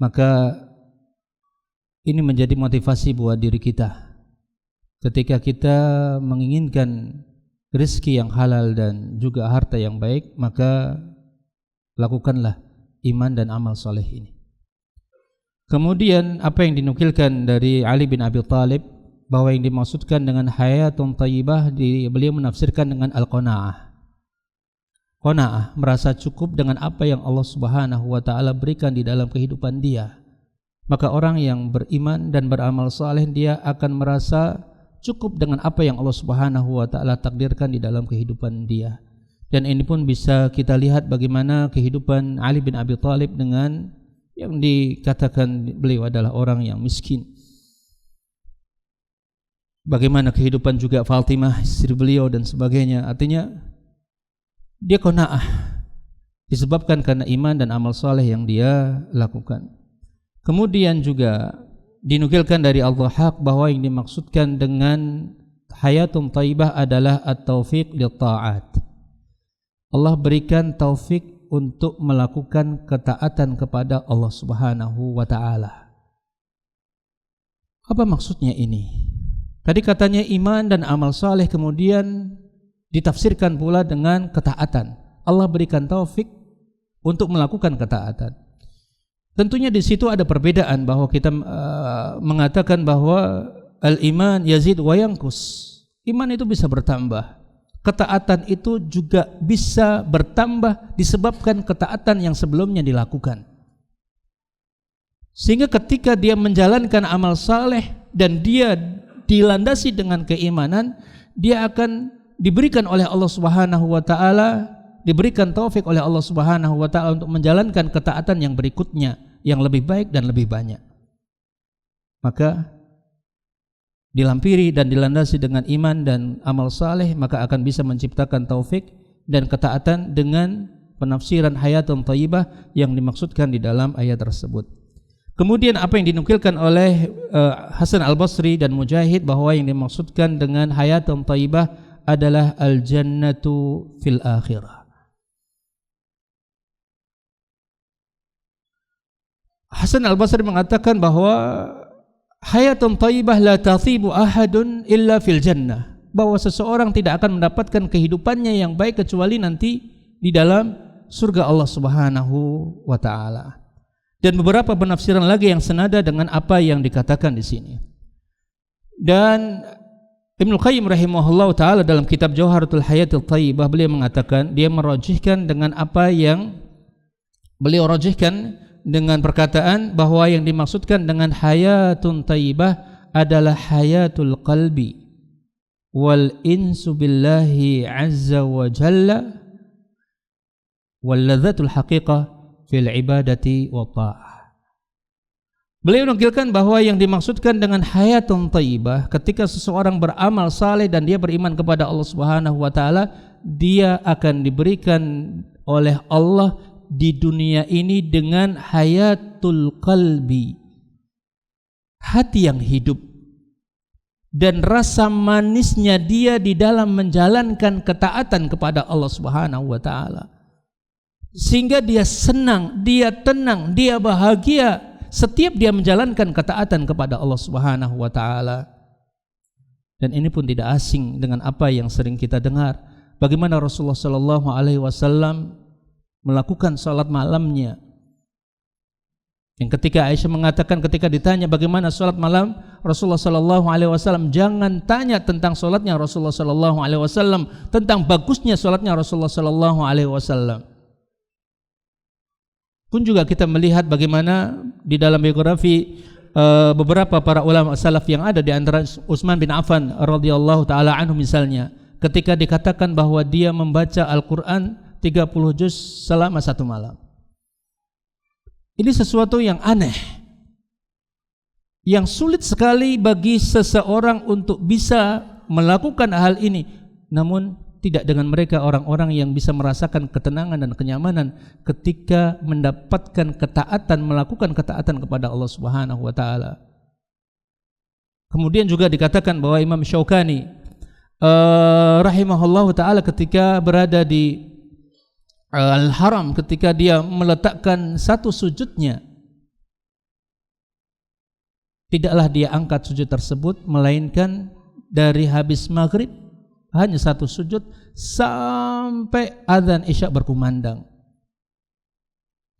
Maka ini menjadi motivasi buat diri kita. Ketika kita menginginkan rezeki yang halal dan juga harta yang baik, maka lakukanlah iman dan amal soleh ini. Kemudian apa yang dinukilkan dari Ali bin Abi Thalib bahwa yang dimaksudkan dengan hayatun thayyibah, beliau menafsirkan dengan al-qanaah. Qanaah, merasa cukup dengan apa yang Allah Subhanahu wa taala berikan di dalam kehidupan dia. Maka orang yang beriman dan beramal saleh dia akan merasa cukup dengan apa yang Allah Subhanahu wa taala takdirkan di dalam kehidupan dia. Dan ini pun bisa kita lihat bagaimana kehidupan Ali bin Abi Thalib dengan yang dikatakan beliau adalah orang yang miskin. Bagaimana kehidupan juga Fatimah istri beliau dan sebagainya. Artinya dia qanaah disebabkan karena iman dan amal saleh yang dia lakukan. Kemudian juga dinukilkan dari Al-Dhahhak bahwa yang dimaksudkan dengan hayatun thayyibah adalah at-taufiq lit-ta'at. Allah berikan taufik untuk melakukan ketaatan kepada Allah Subhanahu wa taala. Apa maksudnya ini? Tadi katanya iman dan amal saleh, kemudian ditafsirkan pula dengan ketaatan. Allah berikan taufik untuk melakukan ketaatan. Tentunya di situ ada perbedaan bahwa kita mengatakan bahwa al-iman yazid wa yanqus. Iman itu bisa bertambah. Ketaatan itu juga bisa bertambah disebabkan ketaatan yang sebelumnya dilakukan. Sehingga ketika dia menjalankan amal saleh dan dia dilandasi dengan keimanan, dia akan diberikan oleh Allah Subhanahu wa taala, diberikan taufik oleh Allah Subhanahu wa taala untuk menjalankan ketaatan yang berikutnya, yang lebih baik dan lebih banyak. Maka dilampiri dan dilandasi dengan iman dan amal saleh, maka akan bisa menciptakan taufik dan ketaatan dengan penafsiran hayatun thayyibah yang dimaksudkan di dalam ayat tersebut. Kemudian apa yang dinukilkan oleh Hasan Al-Basri dan Mujahid bahwa yang dimaksudkan dengan hayatun thayyibah adalah al-jannatu fil akhirah. Hasan Al-Basri mengatakan bahwa hayatun thayyibah la tathibu ahadun illa fil jannah, bahwa seseorang tidak akan mendapatkan kehidupannya yang baik kecuali nanti di dalam surga Allah Subhanahu wa taala. Dan beberapa penafsiran lagi yang senada dengan apa yang dikatakan di sini. Dan Ibnu Qayyim rahimahullah taala dalam kitab Jawharatul Hayatul Thayyibah beliau mengatakan, dia merajihkan dengan apa yang beliau rajihkan dengan perkataan bahwa yang dimaksudkan dengan hayatun thayyibah adalah hayatul qalbi wal insu billahi azza wa jalla wal ladzatul haqiqah fil ibadati wa ta'ah. Beliau menukilkan bahwa yang dimaksudkan dengan hayatun thayyibah, ketika seseorang beramal saleh dan dia beriman kepada Allah Subhanahu wa taala, dia akan diberikan oleh Allah di dunia ini dengan hayatul qalbi, hati yang hidup, dan rasa manisnya dia di dalam menjalankan ketaatan kepada Allah Subhanahu wa taala. Sehingga dia senang, dia tenang, dia bahagia setiap dia menjalankan ketaatan kepada Allah Subhanahu wa taala. Dan ini pun tidak asing dengan apa yang sering kita dengar, bagaimana Rasulullah sallallahu alaihi wasallam melakukan salat malamnya. Yang ketika Aisyah mengatakan, ketika ditanya bagaimana salat malam Rasulullah sallallahu alaihi wasallam, jangan tanya tentang salatnya Rasulullah sallallahu alaihi wasallam, tentang bagusnya salatnya Rasulullah sallallahu alaihi wasallam. Pun juga kita melihat bagaimana di dalam biografi beberapa para ulama salaf yang ada, di antara Utsman bin Affan radhiyallahu taala anhu misalnya, ketika dikatakan bahwa dia membaca Al-Qur'an 30 juz selama satu malam. Ini sesuatu yang aneh, yang sulit sekali bagi seseorang untuk bisa melakukan hal ini. Namun tidak dengan mereka orang-orang yang bisa merasakan ketenangan dan kenyamanan ketika mendapatkan ketaatan, melakukan ketaatan kepada Allah Subhanahu wa taala. Kemudian juga dikatakan bahwa Imam Syaukani rahimahullahu taala ketika berada di Al-Haram, ketika dia meletakkan satu sujudnya, tidaklah dia angkat sujud tersebut melainkan dari habis maghrib hanya satu sujud sampai azan Isya berkumandang.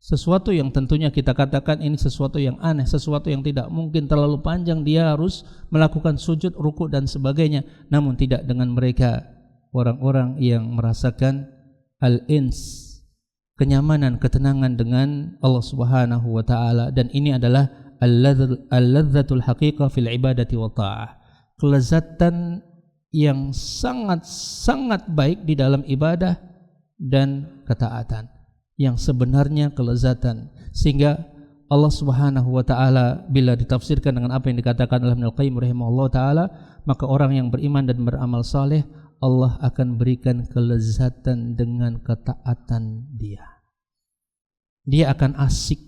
Sesuatu yang tentunya kita katakan ini sesuatu yang aneh, sesuatu yang tidak mungkin, terlalu panjang dia harus melakukan sujud, ruku dan sebagainya. Namun tidak dengan mereka, orang-orang yang merasakan al-ins, kenyamanan, ketenangan dengan Allah Subhanahu wa taala. Dan ini adalah al-ladzatul haqiqah fil ibadati wa ta'ah, kelezatan yang sangat-sangat baik di dalam ibadah dan ketaatan, yang sebenarnya kelezatan. Sehingga Allah Subhanahu wa taala bila ditafsirkan dengan apa yang dikatakan oleh Ibnu Qayyim rahimahullah taala, maka orang yang beriman dan beramal saleh, Allah akan berikan kelezatan dengan ketaatan dia. Dia akan asik,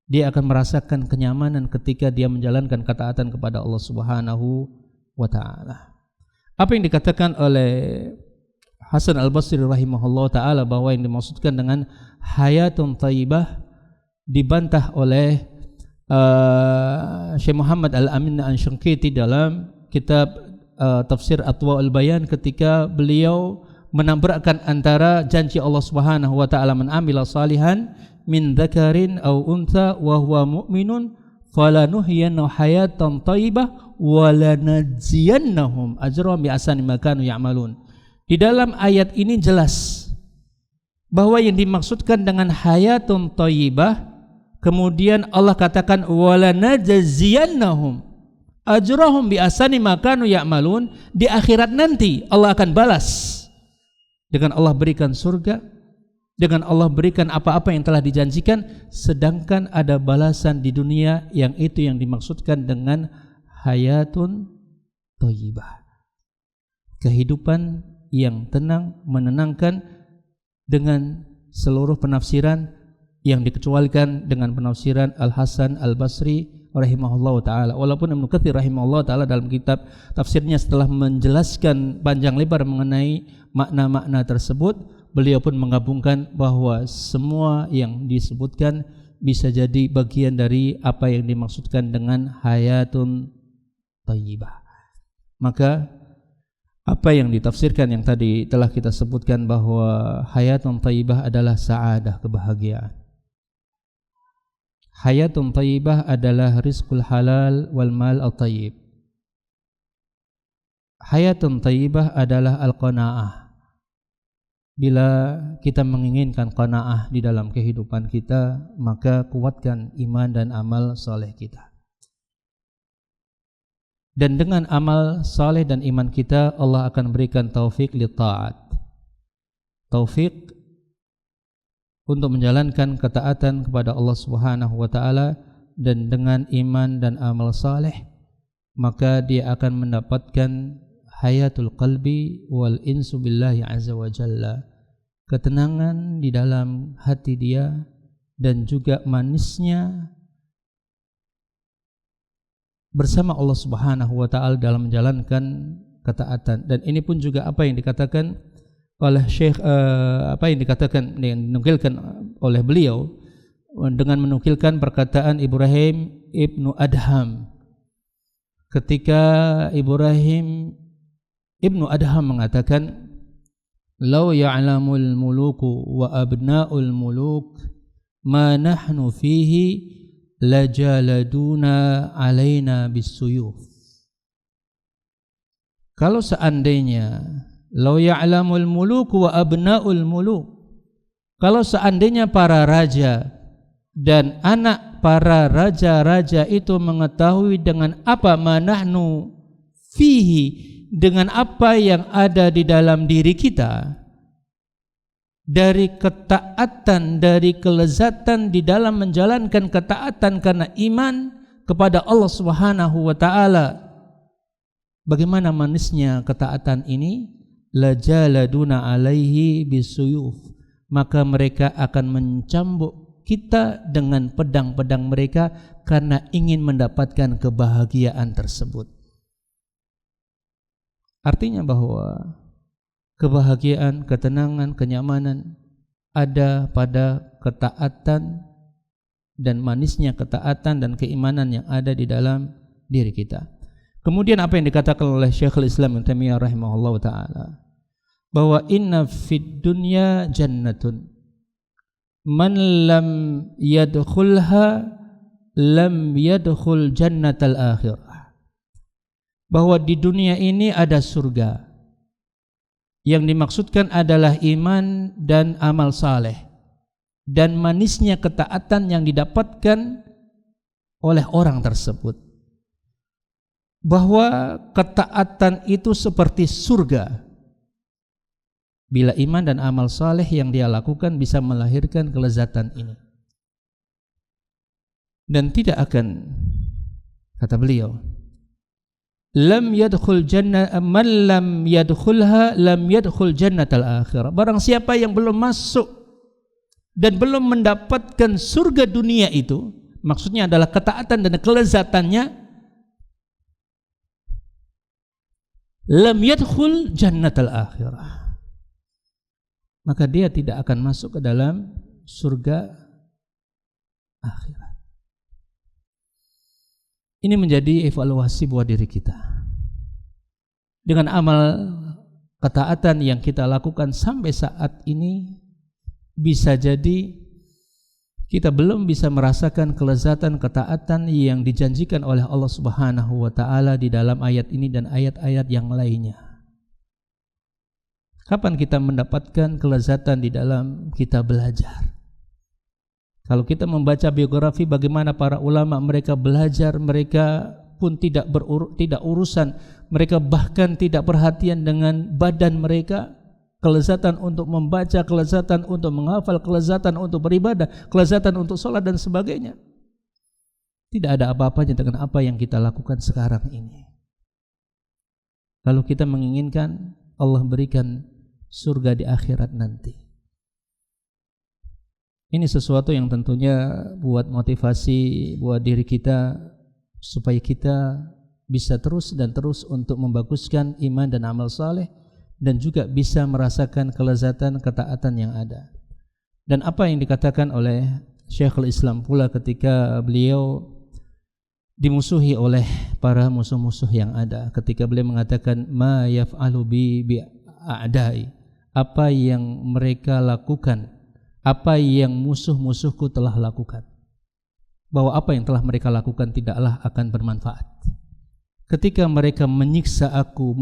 dia akan merasakan kenyamanan ketika dia menjalankan ketaatan kepada Allah Subhanahu wa taala. Apa yang dikatakan oleh Hasan Al-Basri rahimahullah ta'ala bahwa yang dimaksudkan dengan hayatun thayyibah dibantah oleh Syekh Muhammad Al-Amin Al-Syankiti dalam kitab Tafsir Atwa'ul Bayan, ketika beliau menabrakkan antara janji Allah Subhanahu wa taala man amila salihan min dzakarin aw untha wa huwa mu'minun falanuhyiyannahu hayatan thayyibah wa lanajziyannahum ajrahum bi ahsani ma kanu ya'malun. Di dalam ayat ini jelas bahwa yang dimaksudkan dengan hayatun thayyibah, kemudian Allah katakan wa lanajziyannahum ajrahum bi ahsani ma kanu ya'malun, di akhirat nanti Allah akan balas dengan Allah berikan surga, dengan Allah berikan apa-apa yang telah dijanjikan, sedangkan ada balasan di dunia yang itu yang dimaksudkan dengan hayatun thayyibah, kehidupan yang tenang, menenangkan, dengan seluruh penafsiran yang dikecualikan dengan penafsiran Al-Hasan Al-Basri rahimahullah ta'ala. Walaupun Ibnu Katsir rahimahullah ta'ala dalam kitab tafsirnya setelah menjelaskan panjang lebar mengenai makna-makna tersebut, beliau pun menggabungkan bahwa semua yang disebutkan bisa jadi bagian dari apa yang dimaksudkan dengan hayatun thayyibah. Maka apa yang ditafsirkan yang tadi telah kita sebutkan bahwa hayatun thayyibah adalah sa'adah, kebahagiaan. Hayatun thayyibah adalah rizqul halal wal mal al-thayyib. Hayatun thayyibah adalah al-qanaah. Bila kita menginginkan qanaah di dalam kehidupan kita, maka kuatkan iman dan amal saleh kita. Dan dengan amal saleh dan iman kita, Allah akan berikan taufik li ta'at, taufik untuk menjalankan ketaatan kepada Allah Subhanahu wa taala. Dan dengan iman dan amal saleh, maka dia akan mendapatkan hayatul qalbi wal insu billahi azza wa jalla, ketenangan di dalam hati dia dan juga manisnya bersama Allah Subhanahu wa taala dalam menjalankan ketaatan. Dan ini pun juga apa yang dikatakan oleh Syekh apa yang dikatakan yang dinukilkan oleh beliau dengan menukilkan perkataan Ibrahim Ibnu Adham, ketika Ibrahim Ibnu Adham mengatakan, "Law ya'lamul muluku wa abna'ul muluk ma nahnu fihi lajaladuna alaina bisuyuf." Kalau seandainya law ya'lamul muluku wa abna'ul muluk, kalau seandainya para raja dan anak para raja-raja itu mengetahui dengan apa manahnu fihi, dengan apa yang ada di dalam diri kita, dari ketaatan, dari kelezatan di dalam menjalankan ketaatan karena iman kepada Allah Subhanahu wa taala, bagaimana manisnya ketaatan ini, lajaladuna alaihi bisuyuf, maka mereka akan mencambuk kita dengan pedang-pedang mereka karena ingin mendapatkan kebahagiaan tersebut. Artinya bahwa kebahagiaan, ketenangan, kenyamanan ada pada ketaatan dan manisnya ketaatan dan keimanan yang ada di dalam diri kita. Kemudian apa yang dikatakan oleh Syekhul Islam Ibnu Taimiyah rahimahullah ta'ala, bahwa inna fid dunya jannatun man lam yadkhulha lam yadkhul jannatal akhirah. Bahwa di dunia ini ada surga, yang dimaksudkan adalah iman dan amal saleh dan manisnya ketaatan yang didapatkan oleh orang tersebut. Bahwa ketaatan itu seperti surga bila iman dan amal saleh yang dia lakukan bisa melahirkan kelezatan ini. Dan tidak akan, kata beliau, lam yadkhul jannah man lam yadkhulha lam yadkhul jannatal akhirah. Barang siapa yang belum masuk dan belum mendapatkan surga dunia itu, maksudnya adalah ketaatan dan kelezatannya, lam yadkhul jannatal akhirah, maka dia tidak akan masuk ke dalam surga akhirat. Ini menjadi evaluasi buat diri kita. Dengan amal ketaatan yang kita lakukan sampai saat ini, bisa jadi kita belum bisa merasakan kelezatan ketaatan yang dijanjikan oleh Allah Subhanahu wa taala di dalam ayat ini dan ayat-ayat yang lainnya. Kapan kita mendapatkan kelezatan di dalam kita belajar? Kalau kita membaca biografi bagaimana para ulama, mereka belajar, mereka pun tidak urusan, mereka bahkan tidak perhatian dengan badan mereka. Kelezatan untuk membaca, kelezatan untuk menghafal, kelezatan untuk beribadah, kelezatan untuk sholat dan sebagainya. Tidak ada apa-apanya dengan apa yang kita lakukan sekarang ini. Lalu kita menginginkan Allah berikan surga di akhirat nanti. Ini sesuatu yang tentunya buat motivasi buat diri kita supaya kita bisa terus dan terus untuk membaguskan iman dan amal saleh, dan juga bisa merasakan kelezatan ketaatan yang ada. Dan apa yang dikatakan oleh Syekhul Islam pula ketika beliau dimusuhi oleh para musuh-musuh yang ada, ketika beliau mengatakan ma yaf'alu bi a'dai, apa yang mereka lakukan, apa yang musuh-musuhku telah lakukan, bahwa apa yang telah mereka lakukan tidaklah akan bermanfaat. Ketika mereka menyiksa aku,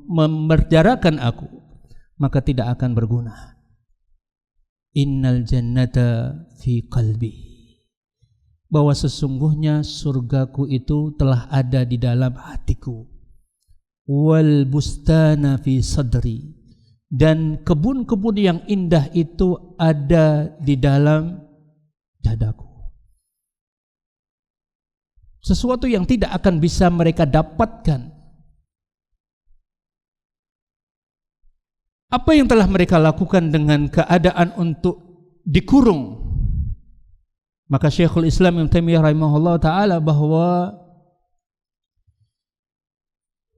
memenjarakan aku, maka tidak akan berguna. Innal jannata fi qalbi, bahwa sesungguhnya surgaku itu telah ada di dalam hatiku. Wal bustana fi sadri, dan kebun-kebun yang indah itu ada di dalam dadaku. Sesuatu yang tidak akan bisa mereka dapatkan. Apa yang telah mereka lakukan dengan keadaan untuk dikurung? Maka Syekhul Islam Ibnu Taimiyah rahimahullah ta'ala bahwa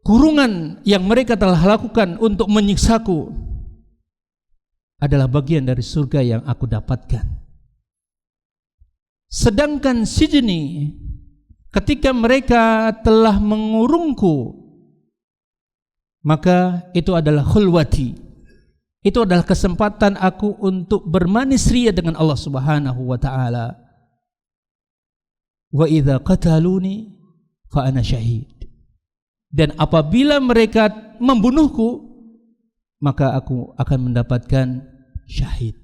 kurungan yang mereka telah lakukan untuk menyiksaku adalah bagian dari surga yang aku dapatkan. Sedangkan sijni, ketika mereka telah mengurungku, maka itu adalah khulwati, itu adalah kesempatan aku untuk bermanis ria dengan Allah Subhanahu wa ta'ala. Wa idza qataluni fa ana syahid, dan apabila mereka membunuhku, maka aku akan mendapatkan syahid.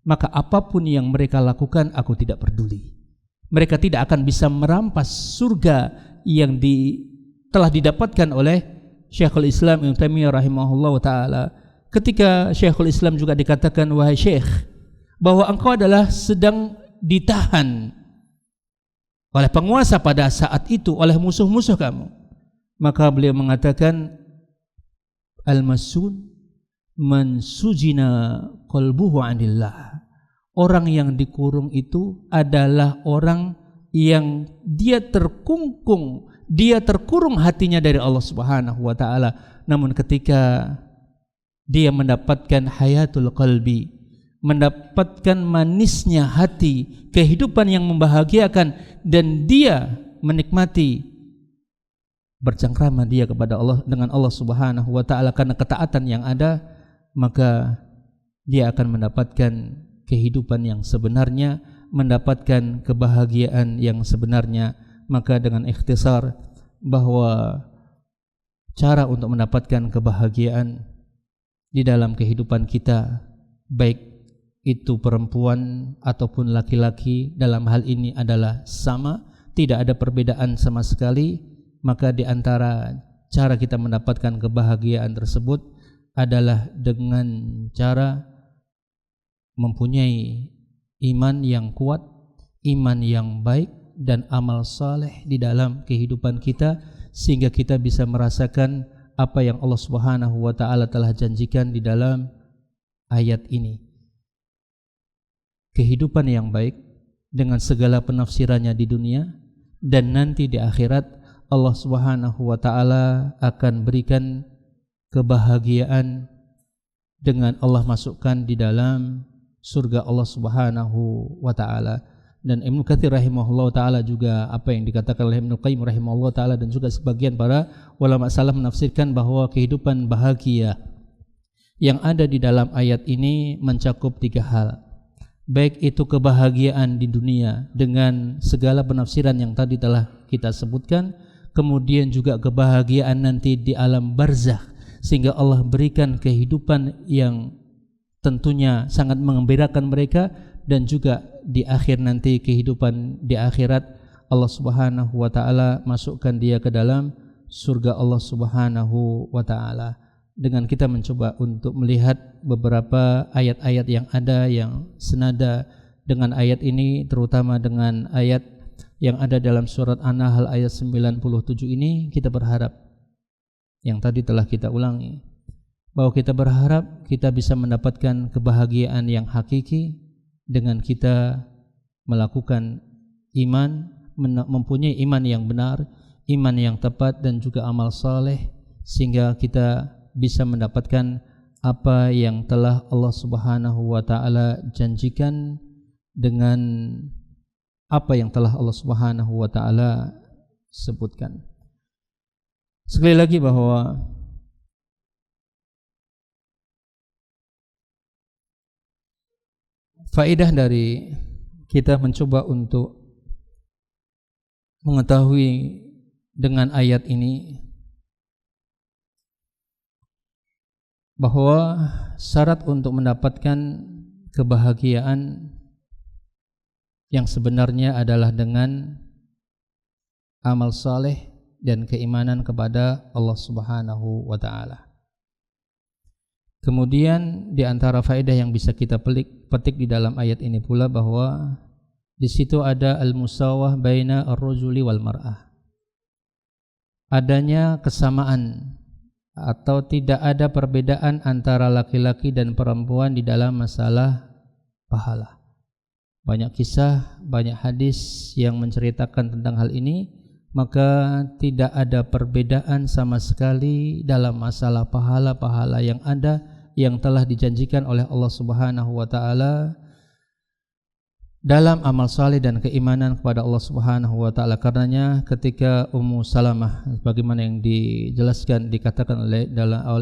Maka apapun yang mereka lakukan aku tidak peduli. Mereka tidak akan bisa merampas surga yang telah didapatkan oleh Syekhul Islam Ibnu Taimiyah rahimahullah ta'ala. Ketika Syekhul Islam juga dikatakan, wahai Syekh, bahwa engkau adalah sedang ditahan oleh penguasa pada saat itu, oleh musuh-musuh kamu. Maka beliau mengatakan, al-masun man sujina qalbuhu anillah. Orang yang dikurung itu adalah orang yang dia terkurung hatinya dari Allah Subhanahu wa ta'ala. Namun ketika dia mendapatkan hayatul qalbi, mendapatkan manisnya hati, kehidupan yang membahagiakan, dan dia menikmati bercengkrama dia kepada Allah dengan Allah Subhanahu wa ta'ala karena ketaatan yang ada, maka dia akan mendapatkan kehidupan yang sebenarnya, mendapatkan kebahagiaan yang sebenarnya. Maka dengan ikhtisar, bahwa cara untuk mendapatkan kebahagiaan di dalam kehidupan kita, baik itu perempuan ataupun laki-laki, dalam hal ini adalah sama, tidak ada perbedaan sama sekali. Maka di antara cara kita mendapatkan kebahagiaan tersebut adalah dengan cara mempunyai iman yang kuat, iman yang baik, dan amal saleh di dalam kehidupan kita, sehingga kita bisa merasakan apa yang Allah Subhanahu wa ta'ala telah janjikan di dalam ayat ini. Kehidupan yang baik dengan segala penafsirannya di dunia, dan nanti di akhirat Allah Subhanahu wa ta'ala akan berikan kebahagiaan dengan Allah masukkan di dalam surga Allah Subhanahu wa ta'ala. Dan Ibnu Katsir rahimahullah ta'ala juga apa yang dikatakan oleh Ibnu Qayyim rahimahullah ta'ala, dan juga sebagian para ulama salaf menafsirkan bahwa kehidupan bahagia yang ada di dalam ayat ini mencakup 3 hal. baik itu kebahagiaan di dunia dengan segala penafsiran yang tadi telah kita sebutkan, kemudian juga kebahagiaan nanti di alam barzakh, sehingga Allah berikan kehidupan yang tentunya sangat menggembirakan mereka, dan juga di akhir nanti kehidupan di akhirat Allah Subhanahu wa taala masukkan dia ke dalam surga Allah Subhanahu wa taala. Dengan kita mencoba untuk melihat beberapa ayat-ayat yang ada yang senada dengan ayat ini, terutama dengan ayat yang ada dalam surat An-Nahl ayat 97 ini, kita berharap yang tadi telah kita ulangi, bahwa kita berharap kita bisa mendapatkan kebahagiaan yang hakiki dengan kita melakukan iman, mempunyai iman yang benar, iman yang tepat, dan juga amal saleh, sehingga kita bisa mendapatkan apa yang telah Allah Subhanahu wa taala janjikan dengan apa yang telah Allah Subhanahu wa taala sebutkan. Sekali lagi bahwa faedah dari kita mencoba untuk mengetahui dengan ayat ini bahwa syarat untuk mendapatkan kebahagiaan yang sebenarnya adalah dengan amal saleh dan keimanan kepada Allah Subhanahu wa taala. Kemudian di antara faedah yang bisa kita petik di dalam ayat ini pula bahwa di situ ada al-musawah baina ar-rajuli wal mar'ah. Adanya kesamaan atau tidak ada perbedaan antara laki-laki dan perempuan di dalam masalah pahala. Banyak kisah, banyak hadis yang menceritakan tentang hal ini, maka tidak ada perbedaan sama sekali dalam masalah pahala-pahala yang ada yang telah dijanjikan oleh Allah Subhanahu wa taala dalam amal saleh dan keimanan kepada Allah Subhanahu wa taala. Karenanya ketika Ummu Salamah, bagaimana yang dijelaskan dikatakan oleh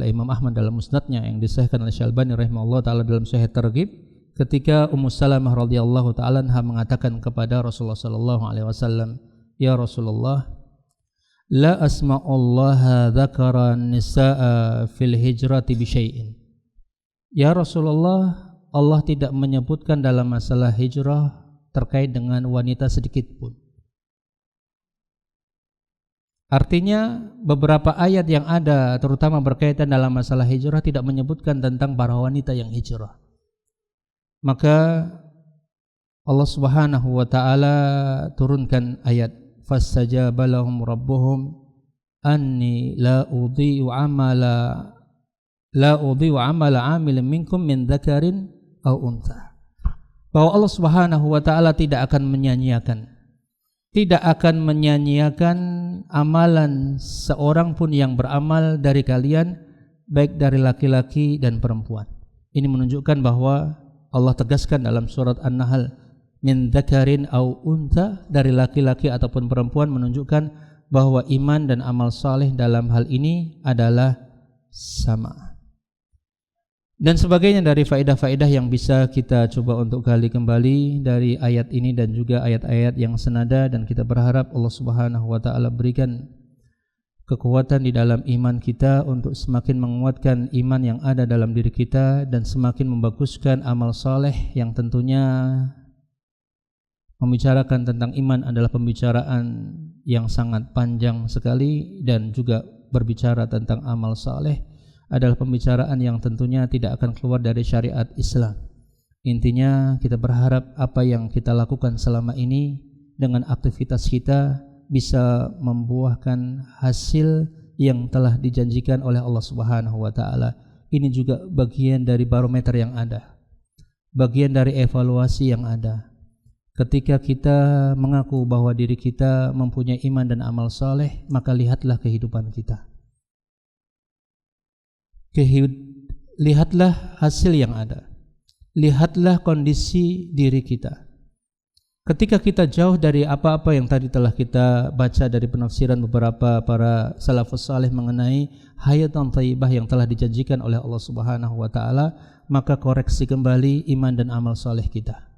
Imam Ahmad dalam musnadnya, yang disahihkan oleh Syalbani rahimahullah taala dalam Sahih Targhib, ketika Ummu Salamah radhiyallahu taala anha mengatakan kepada Rasulullah sallallahu alaihi wasallam, "Ya Rasulullah, la asma'ullaha dzakara nisaa fil hijrati bi syai'in." Ya Rasulullah, Allah tidak menyebutkan dalam masalah hijrah terkait dengan wanita sedikit pun. Artinya beberapa ayat yang ada terutama berkaitan dalam masalah hijrah tidak menyebutkan tentang para wanita yang hijrah. Maka Allah Subhanahu wa taala turunkan ayat fastajaba lahum rabbuhum anni la udhi'u amala 'amilin minkum min dzakarin aw untha. Bahwa Allah Subhanahu wa taala tidak akan menyanyiakan amalan seorang pun yang beramal dari kalian, baik dari laki-laki dan perempuan. Ini menunjukkan bahwa Allah tegaskan dalam surat An-Nahl, min dzakarin aw untha, dari laki-laki ataupun perempuan, menunjukkan bahwa iman dan amal saleh dalam hal ini adalah sama. Dan sebagainya dari faedah-faedah yang bisa kita coba untuk gali kembali dari ayat ini dan juga ayat-ayat yang senada, dan kita berharap Allah Subhanahu wa taala berikan kekuatan di dalam iman kita untuk semakin menguatkan iman yang ada dalam diri kita dan semakin membaguskan amal saleh, yang tentunya membicarakan tentang iman adalah pembicaraan yang sangat panjang sekali, dan juga berbicara tentang amal saleh adalah pembicaraan yang tentunya tidak akan keluar dari syariat Islam. Intinya kita berharap apa yang kita lakukan selama ini dengan aktivitas kita bisa membuahkan hasil yang telah dijanjikan oleh Allah Subhanahu wa taala. Ini juga bagian dari barometer yang ada, bagian dari evaluasi yang ada. Ketika kita mengaku bahwa diri kita mempunyai iman dan amal saleh, maka lihatlah kehidupan kita. Lihatlah hasil yang ada. Lihatlah kondisi diri kita. Ketika kita jauh dari apa-apa yang tadi telah kita baca dari penafsiran beberapa para salafus saleh mengenai hayatan thayyibah yang telah dijanjikan oleh Allah Subhanahu wa taala, maka koreksi kembali iman dan amal saleh kita.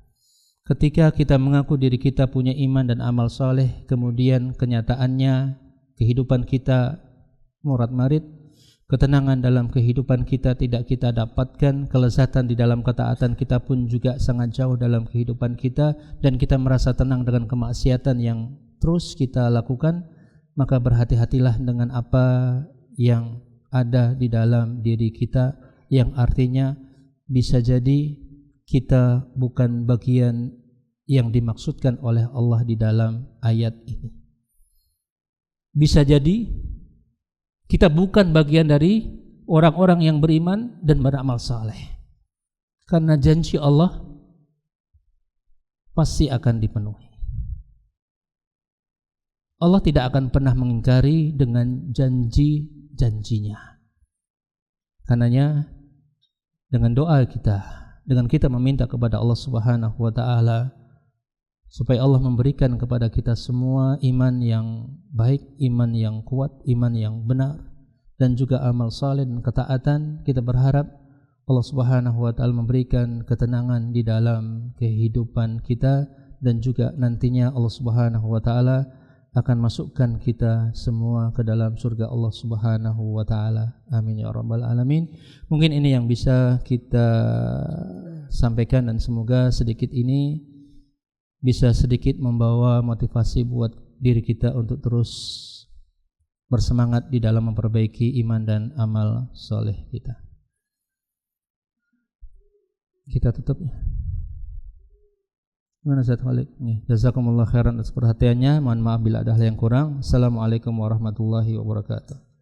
Ketika kita mengaku diri kita punya iman dan amal soleh, kemudian kenyataannya kehidupan kita morat-marit, ketenangan dalam kehidupan kita tidak kita dapatkan, kelezatan di dalam ketaatan kita pun juga sangat jauh dalam kehidupan kita, dan kita merasa tenang dengan kemaksiatan yang terus kita lakukan, maka berhati-hatilah dengan apa yang ada di dalam diri kita, yang artinya bisa jadi kita bukan bagian yang dimaksudkan oleh Allah di dalam ayat ini. Bisa jadi kita bukan bagian dari orang-orang yang beriman dan beramal saleh, karena janji Allah pasti akan dipenuhi. Allah tidak akan pernah mengingkari dengan janji-janjinya. Karenanya dengan doa kita, dengan kita meminta kepada Allah Subhanahu wa taala supaya Allah memberikan kepada kita semua iman yang baik, iman yang kuat, iman yang benar, dan juga amal saleh dan ketaatan, kita berharap Allah Subhanahu wa taala memberikan ketenangan di dalam kehidupan kita, dan juga nantinya Allah Subhanahu wa taala akan masukkan kita semua ke dalam surga Allah Subhanahu wa taala. Amin ya rabbal alamin. Mungkin ini yang bisa kita sampaikan, dan semoga sedikit ini bisa sedikit membawa motivasi buat diri kita untuk terus bersemangat di dalam memperbaiki iman dan amal soleh kita. Kita tutup ya. Gimana Ustaz Khalid? Jazakumullah khairan atas perhatiannya. Mohon maaf bila ada hal yang kurang. Assalamualaikum warahmatullahi wabarakatuh.